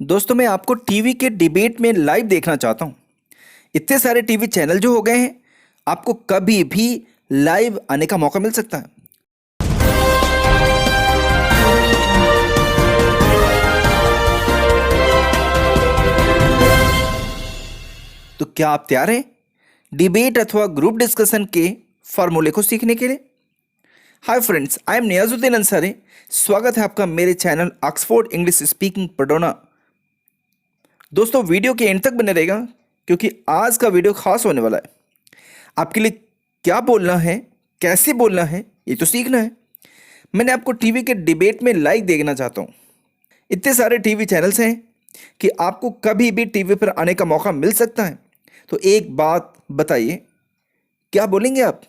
दोस्तों मैं आपको टीवी के डिबेट में लाइव देखना चाहता हूँ। इतने सारे टीवी चैनल जो हो गए हैं, आपको कभी भी लाइव आने का मौका मिल सकता है। तो क्या आप तैयार हैं डिबेट अथवा ग्रुप डिस्कशन के फॉर्मूले को सीखने के लिए? Hi friends, I am Niyazuddin Ansari. स्वागत है आपका मेरे चैनल ऑक्सफोर्ड इंग्लिश स्पीकिंग पडोना। दोस्तों वीडियो के एंड तक बने रहेगा क्योंकि आज का वीडियो खास होने वाला है। आपके लिए क्या बोलना है, कैसे बोलना है, ये तो सीखना है। मैंने आपको टीवी के डिबेट में लाइव देखना चाहता हूँ। इतने सारे टीवी चैनल्स हैं कि आपको कभी भी टीवी पर आने का मौका मिल सकता है। तो एक बात बताइए, क्या बोलेंगे आप,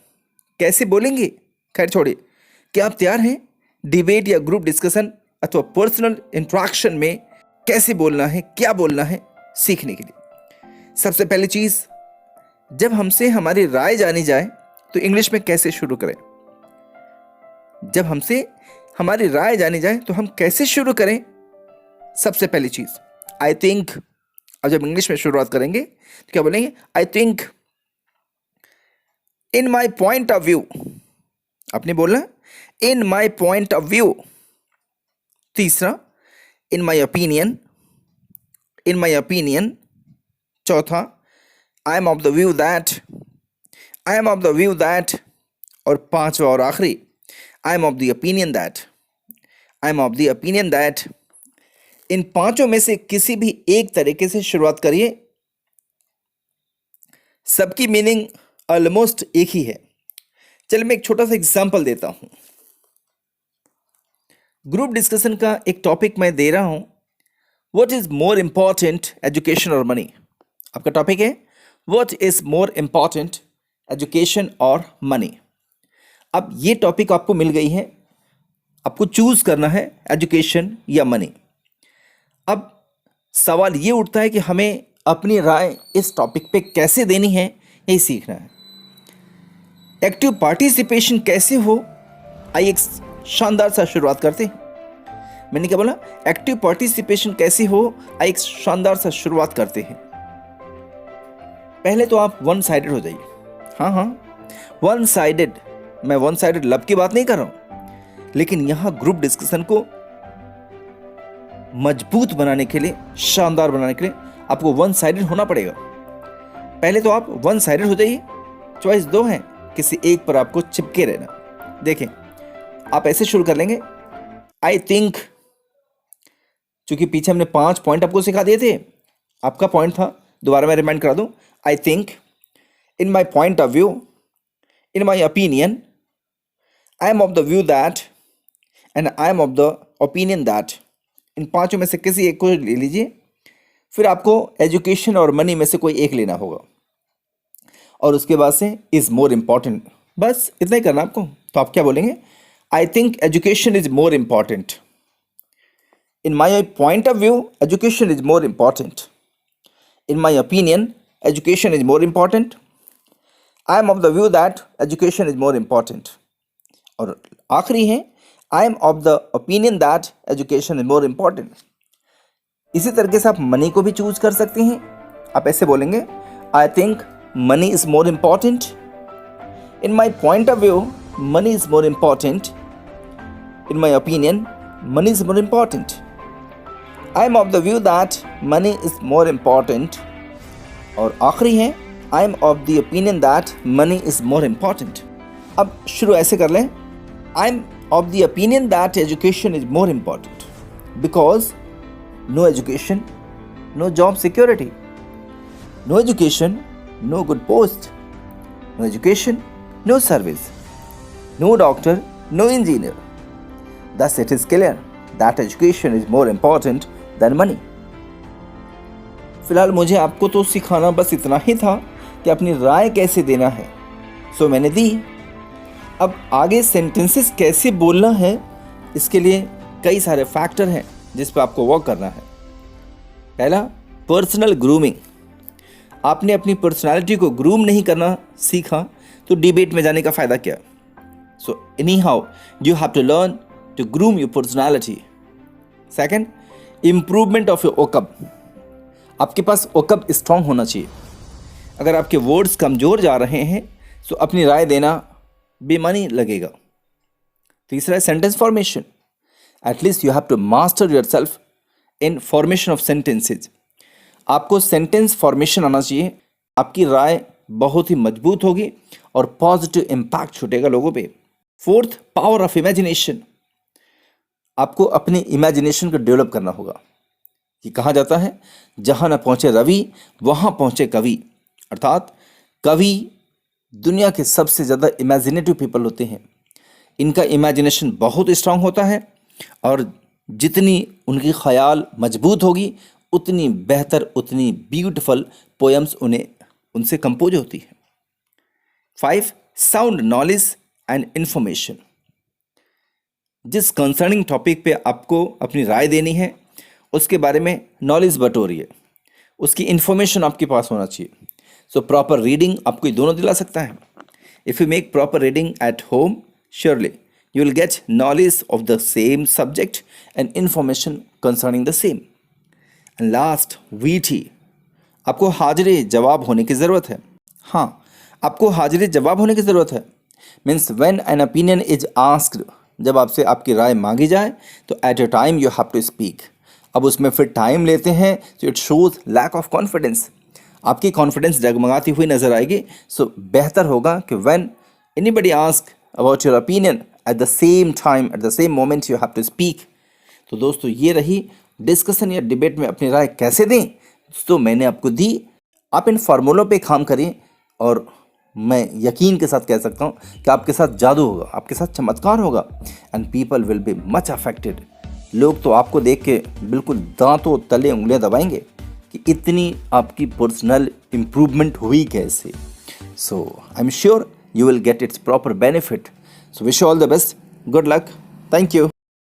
कैसे बोलेंगे? खैर छोड़िए, क्या आप तैयार हैं डिबेट या ग्रुप डिस्कशन अथवा पर्सनल इंट्रैक्शन में कैसे बोलना है, क्या बोलना है, सीखने के लिए? सबसे पहली चीज, जब हमसे हमारी राय जानी जाए तो इंग्लिश में कैसे शुरू करें? जब हमसे हमारी राय जानी जाए तो हम कैसे शुरू करें? सबसे पहली चीज आई थिंक। अब जब इंग्लिश में शुरुआत करेंगे तो क्या बोलेंगे? I think, in my point of view. आपने बोलना in my point of view. तीसरा, in my opinion, in my opinion. चौथा, I am of the view that, I am of the view that. और पांचवा और आखिरी, I am of the opinion that, I am of the opinion that. इन पांचों में से किसी भी एक तरीके से शुरुआत करिए, सबकी मीनिंग ऑलमोस्ट एक ही है। चलिए मैं एक छोटा सा एग्जांपल देता हूं। ग्रुप डिस्कशन का एक टॉपिक मैं दे रहा हूं, what is more important, education और मनी। आपका टॉपिक है what is more important, education और मनी। अब ये टॉपिक आपको मिल गई है, आपको चूज करना है एजुकेशन या मनी। अब सवाल ये उठता है कि हमें अपनी राय इस टॉपिक पे कैसे देनी है, यही सीखना है। एक्टिव पार्टिसिपेशन कैसे हो, आइए एक शानदार सा शुरुआत करते हैं। मैंने क्या बोला? एक्टिव पार्टिसिपेशन कैसी हो, आइए एक शानदार सा शुरुआत करते हैं। पहले तो आप वन साइडेड हो जाइए। हाँ, वन साइडेड। मैं वन साइडेड लव की बात नहीं कर रहा हूं, लेकिन यहां ग्रुप डिस्कशन को मजबूत बनाने के लिए, शानदार बनाने के लिए आपको वन साइडेड होना पड़ेगा। पहले तो आप वन साइडेड हो जाइए। चॉइस दो हैं, किसी एक पर आपको चिपके रहना। देखें, आप ऐसे शुरू कर लेंगे, आई थिंक। चूंकि पीछे हमने 5 पॉइंट आपको सिखा दिए थे, आपका पॉइंट था, दोबारा मैं रिमाइंड करा दूं। I think, in my point of view, in my opinion, I am of the view that, and I am of the opinion that. इन पांचों में से किसी एक को ले लीजिए। फिर आपको एजुकेशन और मनी में से कोई एक लेना होगा, और उसके बाद से इज मोर इम्पॉर्टेंट। बस इतना ही करना आपको। तो आप क्या बोलेंगे? I think education is more important. In my point of view, education is more important. In my opinion, education is more important. I am of the view that education is more important. और आखिरी है, आई am of the opinion that education is more important. इसी तरीके से आप money को भी choose कर सकते हैं। आप ऐसे बोलेंगे, I think money is more important. In my point of view, money is more important. In my opinion, money is more important. I am of the view that money is more important. और आखिरी है, I am of the opinion that money is more important. अब शुरू ऐसे कर लें, I am of the opinion that education is more important because no education, no job security. No education, no good post. No education, no service. No doctor, no engineer. Thus it is clear that education is more important than money. फिलहाल मुझे आपको तो सिखाना बस इतना ही था कि अपनी राय कैसे देना है, सो मैंने दी। अब आगे सेंटेंसेस कैसे बोलना है, इसके लिए कई सारे फैक्टर हैं जिस पर आपको वर्क करना है। पहला, पर्सनल ग्रूमिंग। आपने अपनी पर्सनालिटी को ग्रूम नहीं करना सीखा तो डिबेट में जाने का फ़ायदा क्या? So anyhow, you have to learn to groom your personality. Second, improvement of your ओकब, आपके पास ओकब स्ट्रांग होना चाहिए। अगर आपके वर्ड्स कमज़ोर जा रहे हैं तो अपनी राय देना बेमानी लगेगा। तीसरा है sentence formation, at least you have to master yourself in formation of sentences. आपको सेंटेंस फॉर्मेशन आना चाहिए, आपकी राय बहुत ही मजबूत होगी और पॉजिटिव इम्पैक्ट छूटेगा लोगों पे। फोर्थ, पावर ऑफ इमेजिनेशन, आपको अपनी इमेजिनेशन को डेवलप करना होगा। कि कहा जाता है जहाँ न पहुँचे रवि वहाँ पहुँचे कवि, अर्थात कवि दुनिया के सबसे ज़्यादा इमेजिनेटिव पीपल होते हैं। इनका इमेजिनेशन बहुत स्ट्रांग होता है और जितनी उनकी ख्याल मजबूत होगी उतनी बेहतर, उतनी ब्यूटीफुल पोएम्स उनसे कंपोज होती है। 5, साउंड नॉलेज एंड इंफॉर्मेशन, जिस कंसर्निंग टॉपिक पे आपको अपनी राय देनी है उसके बारे में नॉलेज बटोरिए, उसकी इन्फॉर्मेशन आपके पास होना चाहिए। सो प्रॉपर रीडिंग आपको ये दोनों दिला सकता है। If you make proper reading at home, surely you will get knowledge of the same subject and information concerning the same. And last, VT, आपको हाजिर जवाब होने की ज़रूरत है। हाँ, आपको हाजिर जवाब होने की ज़रूरत है। Means when an opinion is asked, जब आपसे आपकी राय मांगी जाए तो at a time you have to speak. अब उसमें फिर टाइम लेते हैं तो it shows lack of confidence, आपकी कॉन्फिडेंस डगमगाती हुई नजर आएगी। सो बेहतर होगा कि when anybody ask about your opinion at the same time, at the same moment you have to speak. तो दोस्तों ये रही डिस्कशन या डिबेट में अपनी राय कैसे दें, दोस्तों मैंने आपको दी। आप इन फार्मूलों पे काम करें और मैं यकीन के साथ कह सकता हूँ कि आपके साथ जादू होगा, आपके साथ चमत्कार होगा and people will be much affected. लोग तो आपको देख के बिल्कुल दांतों तले उंगलियां दबाएंगे कि इतनी आपकी पर्सनल इम्प्रूवमेंट हुई कैसे। So I am sure you will get its proper benefit. So wish you all the best. Good luck. Thank you.